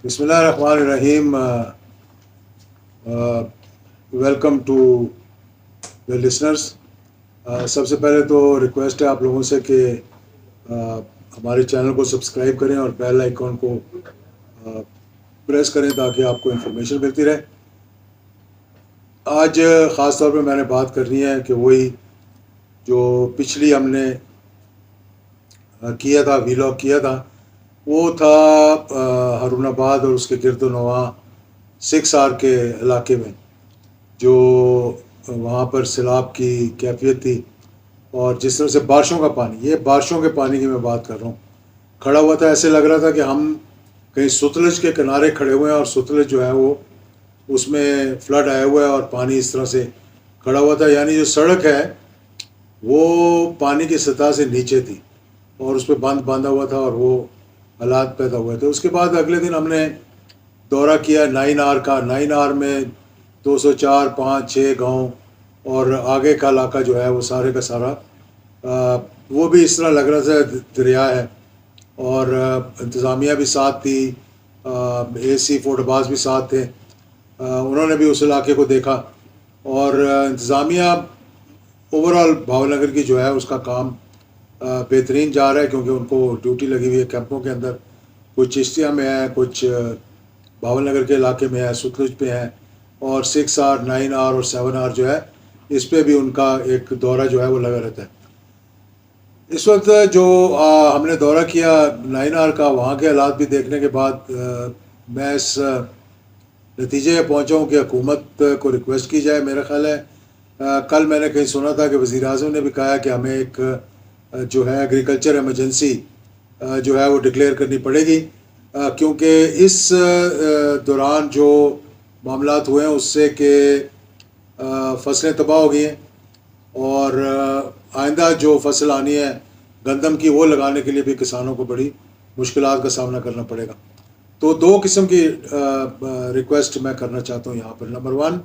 بسم اللہ الرحمن الرحیم. Welcome to the listeners. سب سے پہلے تو ریکویسٹ ہے آپ لوگوں سے کہ ہمارے چینل کو سبسکرائب کریں اور بیل آئیکن کو پریس کریں تاکہ آپ کو انفارمیشن ملتی رہے. آج خاص طور پہ میں نے بات کرنی ہے کہ وہی جو پچھلی ہم نے کیا تھا ویلاگ کیا تھا وہ تھا ہارون آباد اور اس کے گرد و نواح 6R کے علاقے میں جو وہاں پر سیلاب کی کیفیت تھی اور جس طرح سے بارشوں کا پانی، یہ بارشوں کے پانی کی میں بات کر رہا ہوں، کھڑا ہوا تھا. ایسے لگ رہا تھا کہ ہم کہیں ستلج کے کنارے کھڑے ہوئے ہیں اور ستلج جو ہے وہ اس میں فلڈ آیا ہوا ہے اور پانی اس طرح سے کھڑا ہوا تھا. یعنی جو سڑک ہے وہ پانی کی سطح سے نیچے تھی اور اس پہ باندھا ہوا تھا اور وہ حالات پیدا ہوئے تھے. اس کے بعد اگلے دن ہم نے دورہ کیا 9R کا. 9R میں 204 5 6 گاؤں اور آگے کا علاقہ جو ہے وہ سارے کا سارا وہ بھی اس طرح لگ رہا تھا دریا ہے اور انتظامیہ بھی ساتھ تھی، AC فورٹ عباس بھی ساتھ تھے. انہوں نے بھی اس علاقے کو دیکھا اور انتظامیہ اوور آل بھاول نگر کی جو ہے اس کا کام بہترین جا رہا ہے کیونکہ ان کو ڈیوٹی لگی ہوئی ہے کیمپوں کے اندر. کچھ چشتیہ میں ہے، کچھ بھاول نگر کے علاقے میں ہے، ستلج پہ ہیں، اور 6R 9R اور 7R جو ہے اس پہ بھی ان کا ایک دورہ جو ہے وہ لگا رہتا ہے. اس وقت جو ہم نے دورہ کیا 9R کا، وہاں کے حالات بھی دیکھنے کے بعد میں اس نتیجے پہ پہنچا ہوں کہ حکومت کو ریکویسٹ کی جائے. میرا خیال ہے کل میں نے کہیں سنا تھا کہ وزیر اعظم نے بھی کہا کہ ہمیں ایک جو ہے ایگریکلچر ایمرجنسی جو ہے وہ ڈکلیئر کرنی پڑے گی کیونکہ اس دوران جو معاملات ہوئے ہیں اس سے کہ فصلیں تباہ ہو گئی ہیں اور آئندہ جو فصل آنی ہے گندم کی وہ لگانے کے لیے بھی کسانوں کو بڑی مشکلات کا سامنا کرنا پڑے گا. تو دو قسم کی ریکویسٹ میں کرنا چاہتا ہوں یہاں پر. نمبر 1،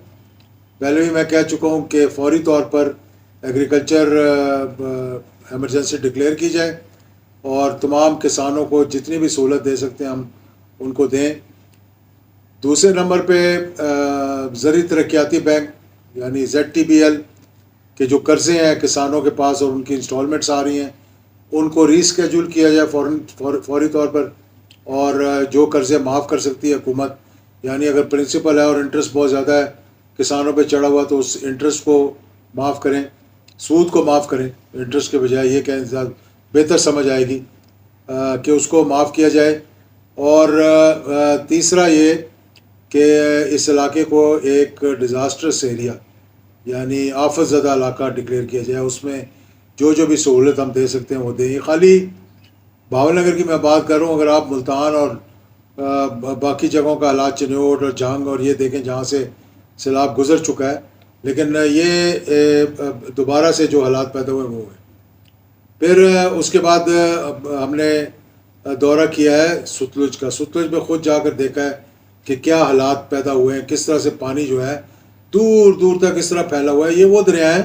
پہلے بھی میں کہہ چکا ہوں کہ فوری طور پر ایگریکلچر ایمرجنسی ڈکلیئر کی جائے اور تمام کسانوں کو جتنی بھی سہولت دے سکتے ہیں ہم ان کو دیں. دوسرے نمبر پہ زرعی ترقیاتی بینک یعنی ZTBL کے جو قرضے ہیں کسانوں کے پاس اور ان کی انسٹالمنٹس آ رہی ہیں ان کو ری اسکیجول کیا جائے فوری طور پر، اور جو قرضے معاف کر سکتی ہے حکومت، یعنی اگر پرنسپل ہے اور انٹرسٹ بہت زیادہ ہے کسانوں پہ چڑھا ہوا تو اس انٹرسٹ کو معاف کریں، سود کو معاف کریں انٹرسٹ کے بجائے. یہ کہ بہتر سمجھ آئے گی کہ اس کو معاف کیا جائے. اور تیسرا یہ کہ اس علاقے کو ایک ڈیزاسٹرس ایریا یعنی آفت زدہ علاقہ ڈکلیئر کیا جائے، اس میں جو بھی سہولت ہم دے سکتے ہیں وہ دیں. یہ خالی بھاول نگر کی میں بات کر رہا ہوں، اگر آپ ملتان اور باقی جگہوں کا حالات چنیوٹ اور جھنگ اور یہ دیکھیں جہاں سے سیلاب گزر چکا ہے، لیکن یہ دوبارہ سے جو حالات پیدا ہوئے وہ ہوئے. پھر اس کے بعد ہم نے دورہ کیا ہے ستلج کا. ستلج میں خود جا کر دیکھا ہے کہ کیا حالات پیدا ہوئے ہیں، کس طرح سے پانی جو ہے دور دور تک اس طرح پھیلا ہوا ہے. یہ وہ دریا ہے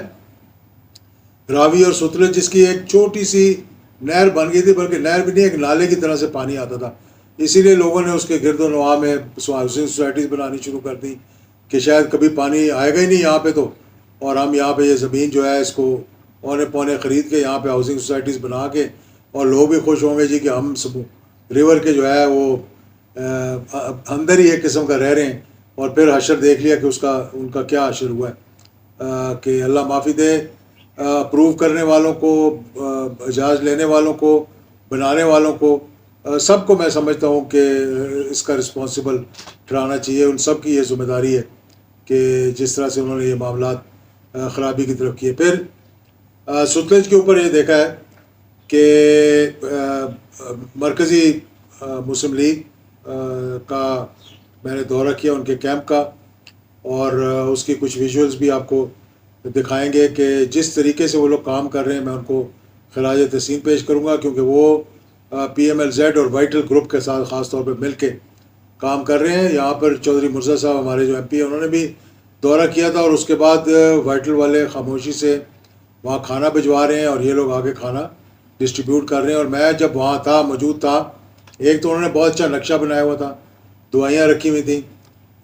راوی اور ستلج جس کی ایک چھوٹی سی نہر بن گئی تھی، بلکہ نہر بھی نہیں ایک نالے کی طرح سے پانی آتا تھا. اسی لیے لوگوں نے اس کے گرد و نواح میں ہاؤسنگ سوسائٹیز بنانی شروع کر دی کہ شاید کبھی پانی آئے گا ہی نہیں یہاں پہ تو، اور ہم یہاں پہ یہ زمین جو ہے اس کو اونے پونے خرید کے یہاں پہ ہاؤسنگ سوسائٹیز بنا کے اور لوگ بھی خوش ہوں گے جی کہ ہم سب ریور کے جو ہے وہ اندر ہی ایک قسم کا رہ رہے ہیں. اور پھر حشر دیکھ لیا کہ ان کا کیا حشر ہوا ہے. کہ اللہ معافی دے اپروو کرنے والوں کو، اجاز لینے والوں کو، بنانے والوں کو، سب کو میں سمجھتا ہوں کہ اس کا رسپانسبل ٹھہرانا چاہیے. ان سب کی یہ ذمہ داری ہے کہ جس طرح سے انہوں نے یہ معاملات خرابی کی طرف کیے. پھر ستلج کے اوپر یہ دیکھا ہے کہ مرکزی مسلم لیگ کا میں نے دورہ کیا ان کے کیمپ کا، اور اس کی کچھ ویژولز بھی آپ کو دکھائیں گے کہ جس طریقے سے وہ لوگ کام کر رہے ہیں. میں ان کو خراج تحسین پیش کروں گا کیونکہ وہ PMLZ اور وائٹل گروپ کے ساتھ خاص طور پہ مل کے کام کر رہے ہیں. یہاں پر چودھری مرزا صاحب ہمارے جو MP ہیں انہوں نے بھی دورہ کیا تھا، اور اس کے بعد وائٹل والے خاموشی سے وہاں کھانا بھجوا رہے ہیں اور یہ لوگ آگے کھانا ڈسٹریبیوٹ کر رہے ہیں. اور میں جب وہاں تھا موجود تھا، ایک تو انہوں نے بہت اچھا نقشہ بنایا ہوا تھا، دعائیاں رکھی ہوئی تھیں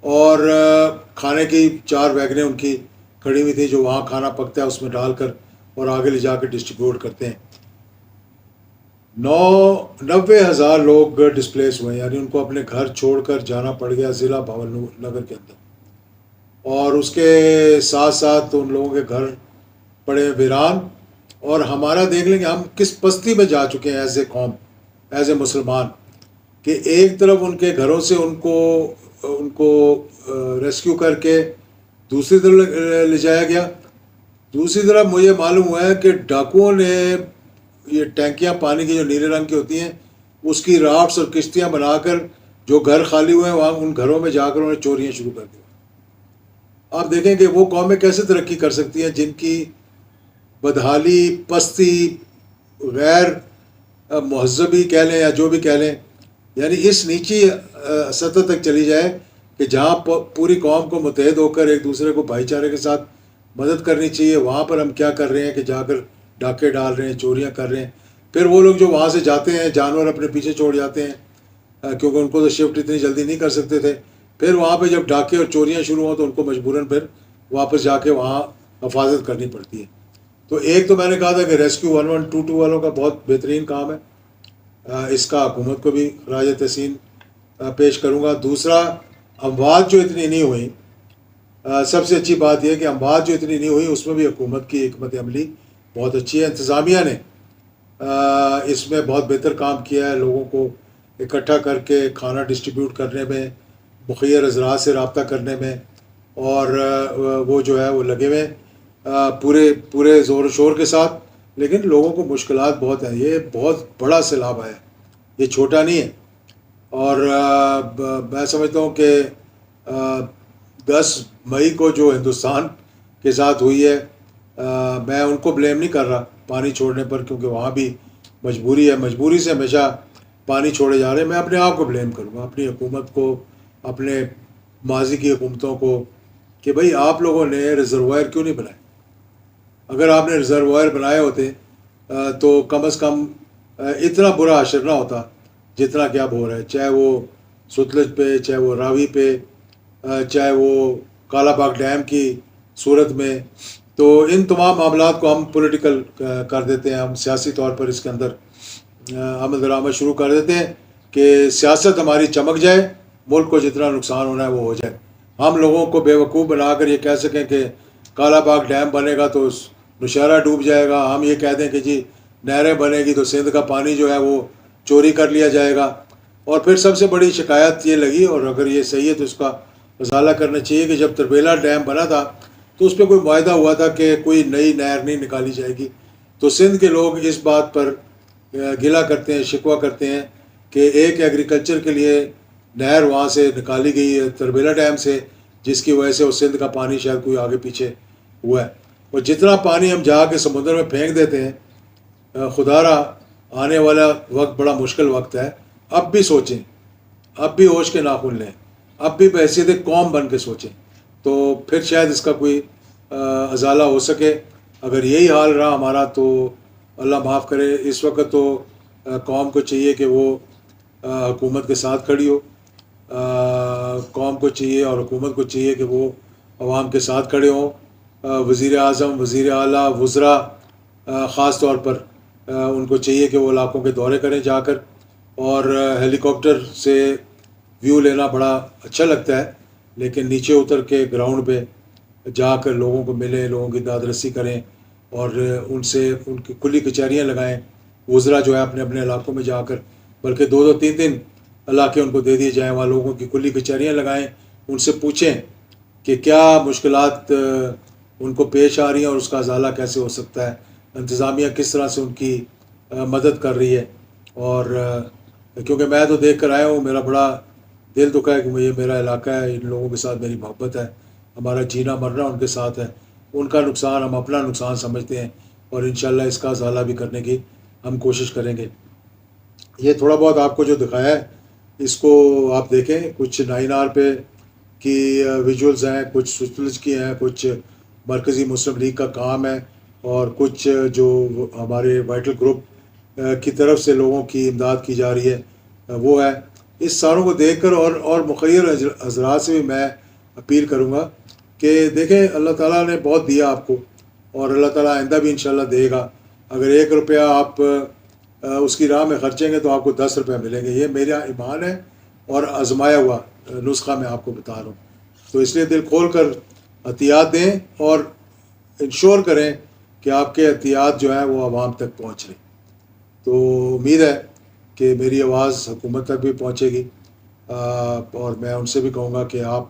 اور کھانے کی 4 ویگنیں ان کی کھڑی ہوئی تھیں جو وہاں کھانا پکتا ہے اس میں ڈال کر اور آگے لے جا کے ڈسٹریبیوٹ کرتے ہیں. 90,000 لوگ ڈسپلیس ہوئے، یعنی ان کو اپنے گھر چھوڑ کر جانا پڑ گیا ضلع بھاول نگر کے اندر، اور اس کے ساتھ ساتھ ان لوگوں کے گھر پڑے ویران. اور ہمارا دیکھ لیں کہ ہم کس پستی میں جا چکے ہیں ایز اے قوم، ایز اے مسلمان، کہ ایک طرف ان کے گھروں سے ان کو ریسکیو کر کے دوسری طرف لے جایا گیا. دوسری طرف مجھے معلوم ہوا ہے کہ ڈاکوؤں نے یہ ٹینکیاں پانی کی جو نیلے رنگ کی ہوتی ہیں اس کی رافٹس اور کشتیاں بنا کر جو گھر خالی ہوئے ہیں وہاں ان گھروں میں جا کر انہیں چوریاں شروع کر دیا. آپ دیکھیں کہ وہ قومیں کیسے ترقی کر سکتی ہیں جن کی بدحالی، پستی، غیر مہذبی کہہ لیں یا جو بھی کہہ لیں، یعنی اس نیچی سطح تک چلی جائے کہ جہاں پوری قوم کو متحد ہو کر ایک دوسرے کو بھائی چارے کے ساتھ مدد کرنی چاہیے، وہاں پر ہم کیا کر رہے ہیں کہ جا کر ڈاکے ڈال رہے ہیں، چوریاں کر رہے ہیں. پھر وہ لوگ جو وہاں سے جاتے ہیں جانور اپنے پیچھے چھوڑ جاتے ہیں کیونکہ ان کو تو شفٹ اتنی جلدی نہیں کر سکتے تھے. پھر وہاں پہ جب ڈاکے اور چوریاں شروع ہوں تو ان کو مجبوراً پھر واپس جا کے وہاں حفاظت کرنی پڑتی ہے. تو ایک تو میں نے کہا تھا کہ ریسکیو 1122 والوں کا بہت بہترین کام ہے، اس کا حکومت کو بھی خراج تحسین پیش کروں گا. دوسرا، اموات جو اتنی نہیں ہوئیں، سب سے اچھی بات یہ ہے کہ اموات جو اتنی نہیں ہوئی اس میں بھی حکومت کی حکمت عملی بہت اچھی ہے. انتظامیہ نے اس میں بہت بہتر کام کیا ہے، لوگوں کو اکٹھا کر کے کھانا ڈسٹریبیوٹ کرنے میں، مخیر حضرات سے رابطہ کرنے میں، اور وہ جو ہے وہ لگے ہوئے پورے زور و شور کے ساتھ. لیکن لوگوں کو مشکلات بہت ہیں، یہ بہت بڑا سیلاب ہے، یہ چھوٹا نہیں ہے. اور میں سمجھتا ہوں کہ 10 مئی کو جو ہندوستان کے ساتھ ہوئی ہے، میں ان کو بلیم نہیں کر رہا پانی چھوڑنے پر، کیونکہ وہاں بھی مجبوری ہے، مجبوری سے ہمیشہ پانی چھوڑے جا رہے ہیں. میں اپنے آپ کو بلیم کروں گا، اپنی حکومت کو، اپنے ماضی کی حکومتوں کو، کہ بھئی آپ لوگوں نے ریزروائر کیوں نہیں بنائے؟ اگر آپ نے ریزروائر بنائے ہوتے تو کم از کم اتنا برا اثر نہ ہوتا جتنا کہ اب ہو رہا ہے، چاہے وہ ستلج پہ، چاہے وہ راوی پہ، چاہے وہ کالا باغ ڈیم کی صورت میں. تو ان تمام معاملات کو ہم پولیٹیکل کر دیتے ہیں، ہم سیاسی طور پر اس کے اندر عمل درآمد شروع کر دیتے ہیں کہ سیاست ہماری چمک جائے، ملک کو جتنا نقصان ہونا ہے وہ ہو جائے. ہم لوگوں کو بیوقوف بنا کر یہ کہہ سکیں کہ کالا باغ ڈیم بنے گا تو نوشہرہ ڈوب جائے گا، ہم یہ کہہ دیں کہ جی نہریں بنے گی تو سندھ کا پانی جو ہے وہ چوری کر لیا جائے گا. اور پھر سب سے بڑی شکایت یہ لگی، اور اگر یہ صحیح ہے تو اس کا ازالہ کرنا چاہیے، کہ جب تربیلا ڈیم بنا تھا تو اس پہ کوئی معاہدہ ہوا تھا کہ کوئی نئی نہر نہیں نکالی جائے گی. تو سندھ کے لوگ اس بات پر گلہ کرتے ہیں، شکوہ کرتے ہیں کہ ایک ایگریکلچر کے لیے نہر وہاں سے نکالی گئی ہے تربیلا ڈیم سے، جس کی وجہ سے وہ سندھ کا پانی شاید کوئی آگے پیچھے ہوا ہے. اور جتنا پانی ہم جا کے سمندر میں پھینک دیتے ہیں، خدا را آنے والا وقت بڑا مشکل وقت ہے. اب بھی سوچیں، اب بھی ہوش کے ناخن لیں، اب بھی بحیثیت قوم بن کے سوچیں، تو پھر شاید اس کا کوئی ازالہ ہو سکے. اگر یہی حال رہا ہمارا تو اللہ معاف کرے. اس وقت تو قوم کو چاہیے کہ وہ حکومت کے ساتھ کھڑی ہو، قوم کو چاہیے اور حکومت کو چاہیے کہ وہ عوام کے ساتھ کھڑے ہوں. وزیر اعظم، وزیر اعلیٰ، وزراء خاص طور پر ان کو چاہیے کہ وہ علاقوں کے دورے کریں جا کر، اور ہیلی کاپٹر سے ویو لینا بڑا اچھا لگتا ہے، لیکن نیچے اتر کے گراؤنڈ پہ جا کر لوگوں کو ملیں، لوگوں کی داد رسی کریں، اور ان سے ان کی کھلی کچہریاں لگائیں. وزراء جو ہے اپنے اپنے علاقوں میں جا کر، بلکہ 2 3 علاقے ان کو دے دیے جائیں، وہاں لوگوں کی کھلی کچہریاں لگائیں، ان سے پوچھیں کہ کیا مشکلات ان کو پیش آ رہی ہیں اور اس کا ازالہ کیسے ہو سکتا ہے، انتظامیہ کس طرح سے ان کی مدد کر رہی ہے. اور کیونکہ میں تو دیکھ کر آیا ہوں، میرا بڑا دل دکھا ہے کہ یہ میرا علاقہ ہے، ان لوگوں کے ساتھ میری محبت ہے، ہمارا جینا مرنا ان کے ساتھ ہے. ان کا نقصان ہم اپنا نقصان سمجھتے ہیں، اور انشاءاللہ اس کا ازالہ بھی کرنے کی ہم کوشش کریں گے. یہ تھوڑا بہت آپ کو جو دکھایا ہے اس کو آپ دیکھیں، کچھ 9R پہ کی ویژولز ہیں، کچھ ستلج کی ہیں، کچھ مرکزی مسلم لیگ کا کام ہے، اور کچھ جو ہمارے وائٹل گروپ کی طرف سے لوگوں کی امداد کی جا رہی ہے وہ ہے. اس ساروں کو دیکھ کر اور مخیر حضرات سے بھی میں اپیل کروں گا کہ دیکھیں اللہ تعالیٰ نے بہت دیا آپ کو، اور اللہ تعالیٰ آئندہ بھی انشاءاللہ دے گا. اگر 1 روپیہ آپ اس کی راہ میں خرچیں گے تو آپ کو 10 روپیہ ملیں گے. یہ میرا ایمان ہے اور آزمایا ہوا نسخہ میں آپ کو بتا رہا ہوں. تو اس لیے دل کھول کر عطیات دیں اور انشور کریں کہ آپ کے عطیات جو ہیں وہ عوام تک پہنچ رہے. تو امید ہے کہ میری آواز حکومت تک بھی پہنچے گی، اور میں ان سے بھی کہوں گا کہ آپ،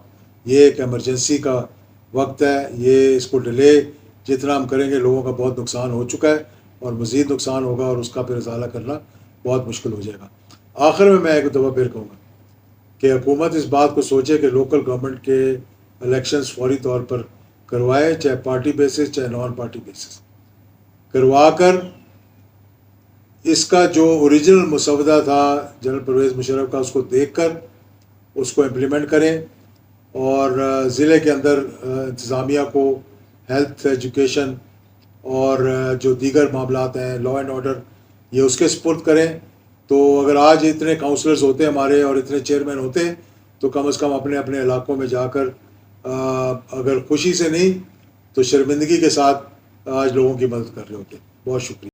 یہ ایک ایمرجنسی کا وقت ہے، یہ اس کو ڈیلے جتنا ہم کریں گے لوگوں کا بہت نقصان ہو چکا ہے اور مزید نقصان ہوگا، اور اس کا پھر ازالہ کرنا بہت مشکل ہو جائے گا. آخر میں ایک دفعہ پھر کہوں گا کہ حکومت اس بات کو سوچے کہ لوکل گورنمنٹ کے الیکشنز فوری طور پر کروائے، چاہے پارٹی بیسس چاہے نان پارٹی بیسس، کروا کر اس کا جو اوریجنل مسودہ تھا جنرل پرویز مشرف کا، اس کو دیکھ کر اس کو امپلیمنٹ کریں، اور ضلع کے اندر انتظامیہ کو ہیلتھ، ایجوکیشن اور جو دیگر معاملات ہیں، لا اینڈ آرڈر، یہ اس کے سپرد کریں. تو اگر آج اتنے کاؤنسلرز ہوتے ہمارے اور اتنے چیئرمین ہوتے تو کم از کم اپنے اپنے علاقوں میں جا کر اگر خوشی سے نہیں تو شرمندگی کے ساتھ آج لوگوں کی مدد کر رہے ہوتے. بہت شکریہ.